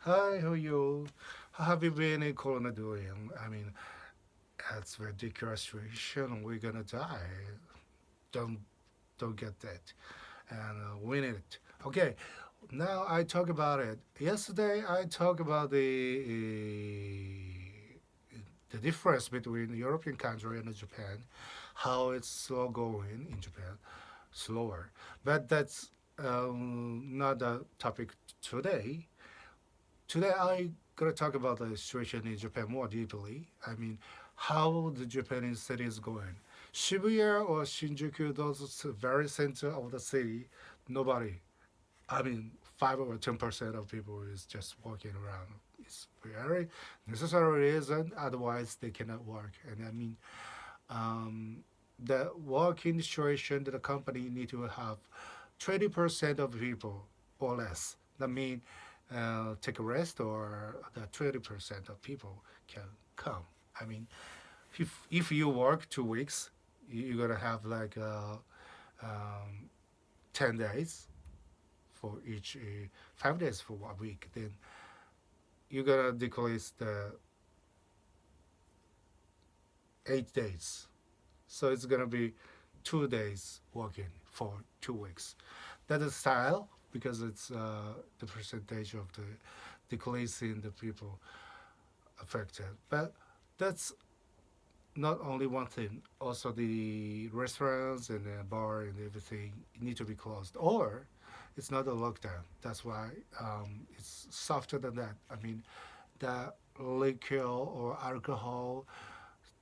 Hi, how are you? How have you been in Corona doing? I mean, it's ridiculous situation. We're gonna die. Don't don't get that. And we need it. Okay, now I talk about it. Yesterday I talked about the difference between the European country and Japan, how it's slow going in Japan, slower. But that's not the topic today. Today I gonna talk about the situation in Japan more deeply. I mean, how the Japanese city is going. Shibuya or Shinjuku, those very center of the city, nobody. I mean, 5 or 10% of people is just walking around. It's very necessary reason. Otherwise, they cannot work. And I mean, um, the working situation that the company need to have 20% of people or less. That mean take a rest or the 20% of people can come. I mean, if you work 2 weeks, you're gonna have like um, 10 days for each 5 days for 1 week. Then you're gonna decrease the 8 days. So it's gonna be 2 days working for 2 weeks. That is style because it's the percentage of the decreasing the people affected. But that's not only one thing. Also, the restaurants and the bar and everything need to be closed, or it's not a lockdown. That's why it's softer than that. I mean, the liquor or alcohol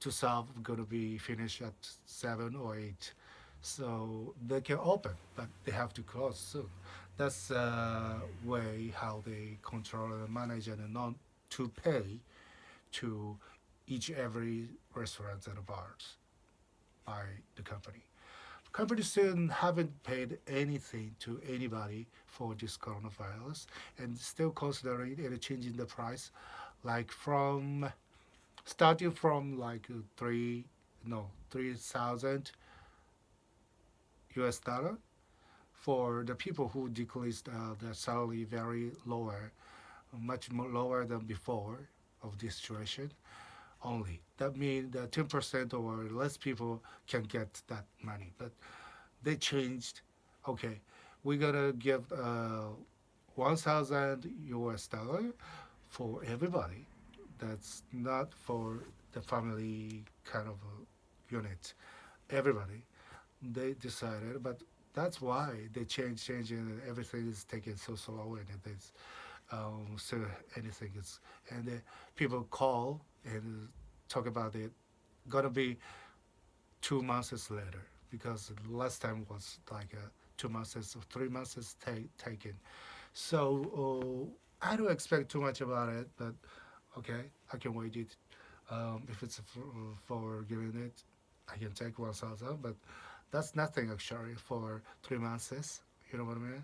to serve gonna be finished at 7 or 8, so they can open, but they have to close soon. That's way how they control and manage and not to pay to each every restaurants and bars by the company. Companies still haven't paid anything to anybody for this coronavirus and still considering and changing the price, like from starting from like 3,000 US dollar for the people who decreased their salary very lower, much more lower than before of this situation only. That means that 10% or less people can get that money. But they changed. Okay, we're gonna give 1,000 US dollar for everybody. That's not for the family kind of a unit. Everybody. They decided, but that's why they changing, and everything is taking so slow, and it is so anything is, and people call and talk about it. Gonna be 2 months later because the last time was like 2 months or 3 months is taken. So I don't expect too much about it, but okay, I can wait it. If it's for giving it, I can take 1,000, but that's nothing actually for 3 months. You know what I mean?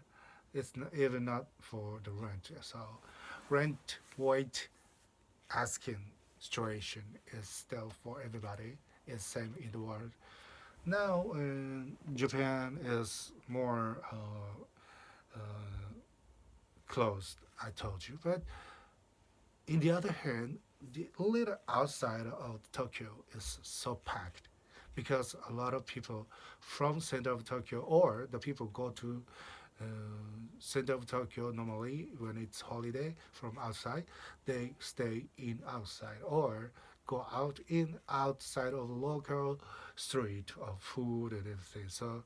It's not, even not for the rent. So rent wait asking situation is still for everybody. It's same in the world. Now Japan is more closed. I told you, but in the other hand, the little outside of Tokyo is so packed because a lot of people from center of Tokyo or the people go to uh, center of Tokyo normally when it's holiday from outside, they stay in outside or go out in outside of local street of food and everything. So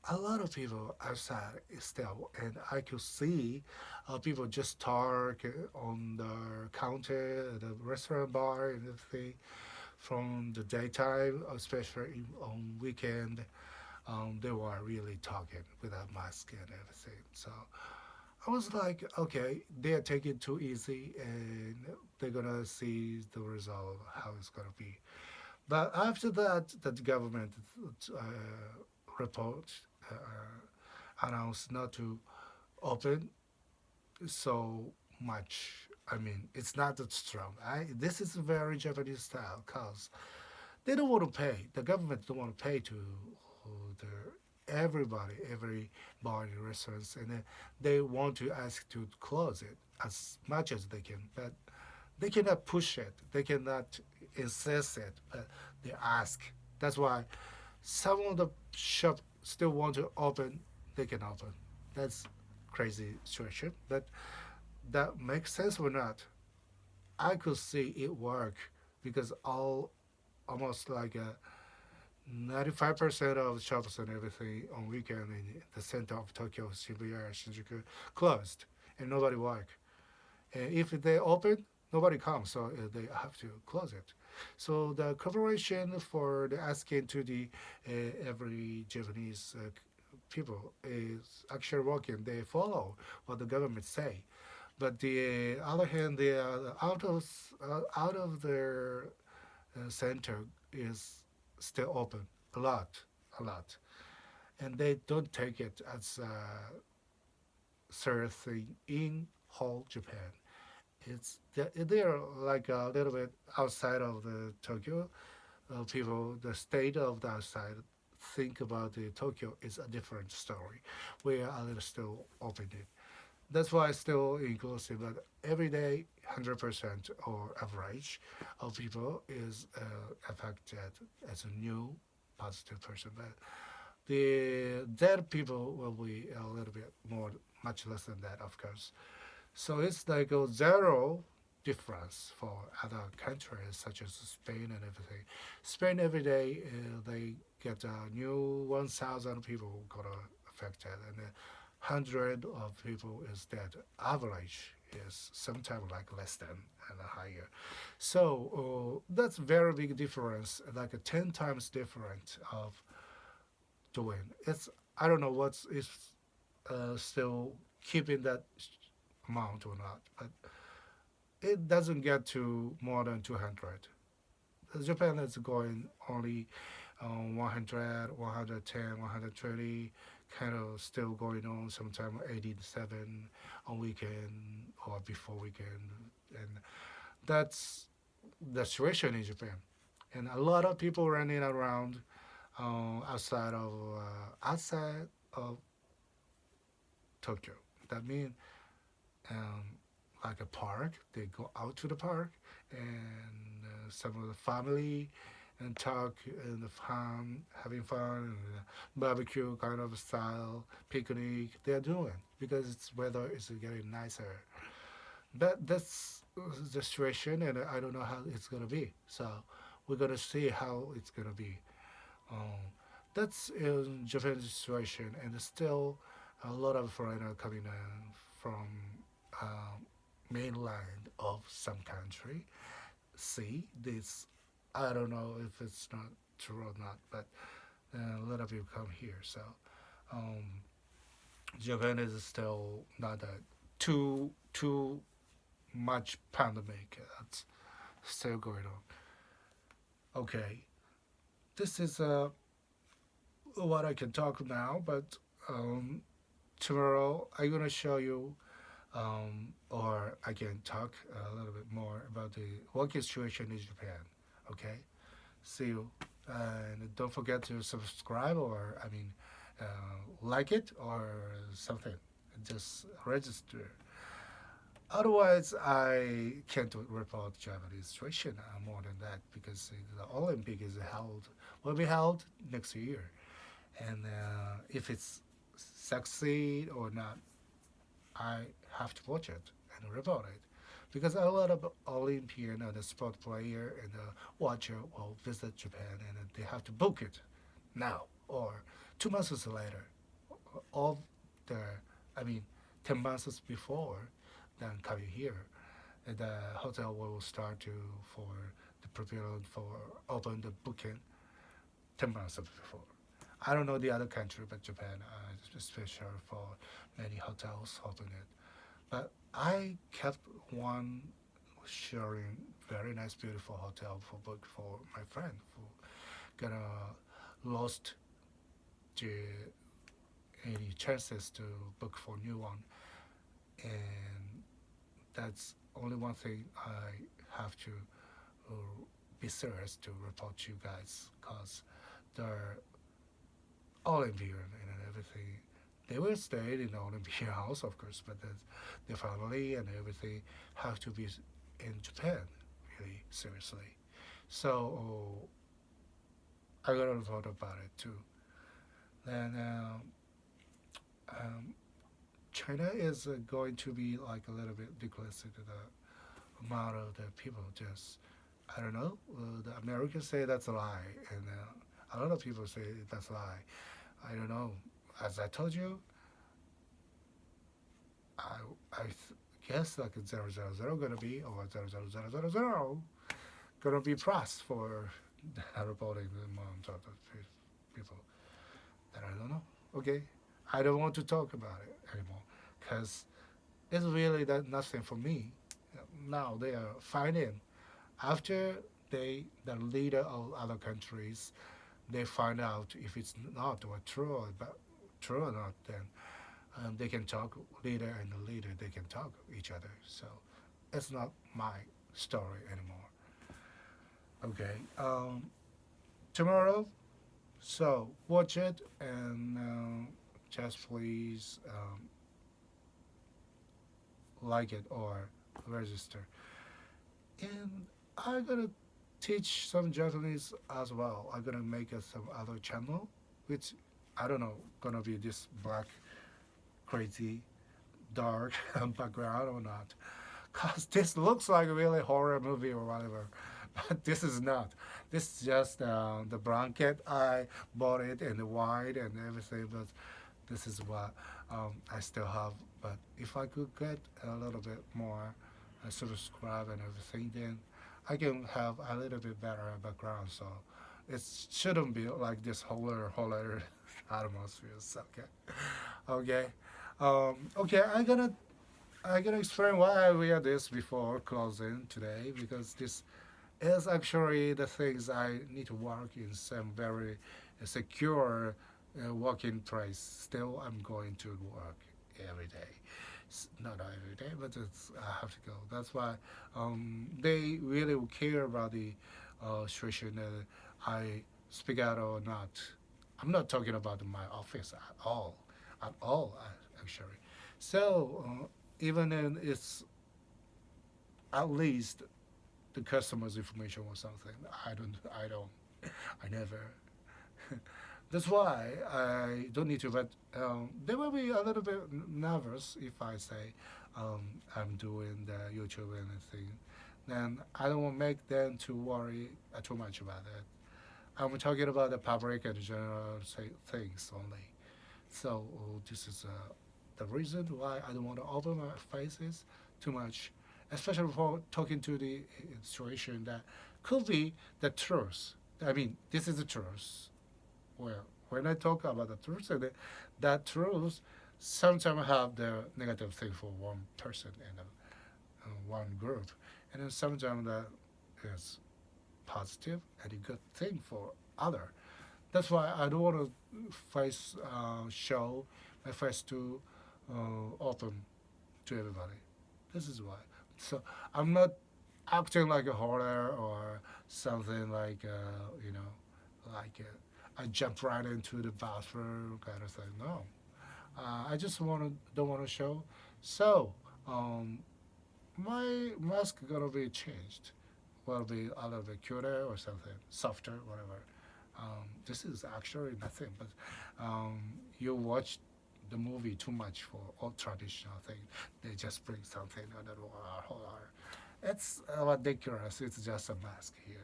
a lot of people outside still, and I could see people just talk on the counter, at the restaurant bar, and everything from the daytime, especially on weekend. They were really talking without mask and everything. So I was like, okay, they are taking it too easy, and they're gonna see the result how it's gonna be. But after that, the government uh, report announced not to open so much. I mean, it's not that strong. This is very Japanese style because they don't want to pay. The government don't want to pay to the every bar and restaurants, and they want to ask to close it as much as they can, but they cannot push it. They cannot insist it, but they ask. That's why some of the shop still want to open. They can open. That's crazy situation, but that makes sense or not? I could see it work because all almost like 95% of shops and everything on weekend in the center of Tokyo, Shibuya, Shinjuku, closed and nobody work. And if they open, nobody comes, so they have to close it. So the cooperation for the asking to the every Japanese people is actually working. They follow what the government say. But the other hand, they are out of their center is still open a lot, and they don't take it as a serious thing in whole Japan. They're like a little bit outside of the Tokyo. People, the state of the outside, think about the Tokyo is a different story. We are a little still open it. That's why it's still inclusive. But every day, 100% or average of people is affected as a new positive person. But the dead people will be a little bit more, much less than that, of course. So it's like a zero difference for other countries such as Spain and everything. Spain every day they get a new 1,000 people got affected and 100 of people is dead. Average is sometimes like less than and higher. So that's very big difference, like a 10 times different of doing. It's I don't know what's is still keeping that amount or not, but it doesn't get to more than 200. Japan is going only 100, 110, 120, kind of still going on, sometime 87 on weekend or before weekend. And that's the situation in Japan. And a lot of people running around outside of Tokyo. That means um, like a park. They go out to the park and some of the family and talk in the farm, having fun, and barbecue kind of style, picnic. They're doing because it's weather is getting nicer. But that's the situation, and I don't know how it's gonna be. So we're gonna see how it's gonna be. Um, that's in Japan's situation, and still a lot of foreigners coming in from um, mainland of some country. See this, I don't know if it's not true or not, but a lot of people come here. So um, Japan is still not a too much pandemic. That's still going on. Okay, this is what I can talk now, but um, tomorrow I'm gonna show you, or I can talk a little bit more about the working situation in Japan. Okay, see you, and don't forget to subscribe or uh, like it or something. Just register. Otherwise, I can't report Japanese situation more than that because the Olympic is held will be held next year, and if it's succeed or not, I have to watch it and report it because a lot of Olympian and the sport player and the watcher will visit Japan and they have to book it now or 2 months later. All the, I mean, 10 months before than coming here, and the hotel will start to for the preparing for open the booking 10 months before. I don't know the other country, but Japan is special for many hotels open it. But I kept one sharing very nice, beautiful hotel for book for my friend who gonna lost the any chances to book for new one, and that's only one thing I have to uh, be serious to report to you guys because the Olympian and everything. They will stay in the Olympian house, of course, but the family and everything have to be in Japan, really seriously. So I got a thought about it too. Then um, China is going to be like a little bit decreased to the amount of the people. Just I don't know. The Americans say that's a lie, and a lot of people say that's a lie. I don't know. As I told you, I I guess like 000 gonna be or 00000 gonna be pressed for reporting the amount of the people that I don't know. Okay, I don't want to talk about it anymore because it's really that nothing for me. Now they are finding after the leader of other countries, they find out if it's not or true or but true or not, then they can talk leader and the leader they can talk each other. So it's not my story anymore. Okay. Tomorrow, so watch it and just please like it or register. And I'm gonna teach some Japanese as well. I'm gonna make some other channel, which I don't know gonna be this black crazy dark background or not. Cause this looks like a really horror movie or whatever, but this is not. This is just the blanket. I bought it in the white and everything, but this is what I still have. But if I could get a little bit more subscribe and everything, then I can have a little bit better background. So it shouldn't be like this horror atmosphere. So, okay, okay, okay. I'm gonna explain why we are this before closing today because this is actually the things I need to work in some very secure working place. Still, I'm going to work every day. Not every day, but I have to go. That's why they really care about the situation that I speak out or not. I'm not talking about my office at all, actually. So even in it's at least the customer's information or something. I never. That's why I don't need to. But they will be a little bit nervous if I say I'm doing the YouTube and anything. Then I don't want to make them to worry too much about it. I'm talking about the public and general things only. So this is the reason why I don't want to open my faces too much, especially for talking to the situation that could be the truth. I mean, this is the truth. Well, when I talk about the truth, that truth sometimes have the negative thing for one person and one group, and then sometimes that is positive and a good thing for other. That's why I don't want to show my face too open to everybody. This is why. So I'm not acting like a horror or something like like I jump right into the bathroom kind of thing. No, I just don't want to show. So um, my mask gonna be changed. Will be a little bit cuter or something, softer, whatever. This is actually nothing, but um, you watch the movie too much for all traditional thing. They just bring something and then horror. It's ridiculous. It's just a mask here,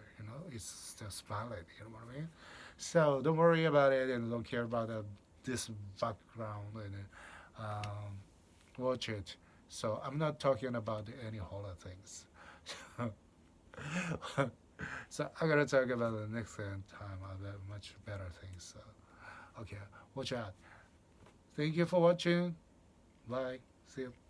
It's just valid. You know what I mean? So don't worry about it and don't care about this background and watch it. So I'm not talking about any horror things. So I'm gonna talk about the next time about much better things. So okay, watch out. Thank you for watching. Bye. See you.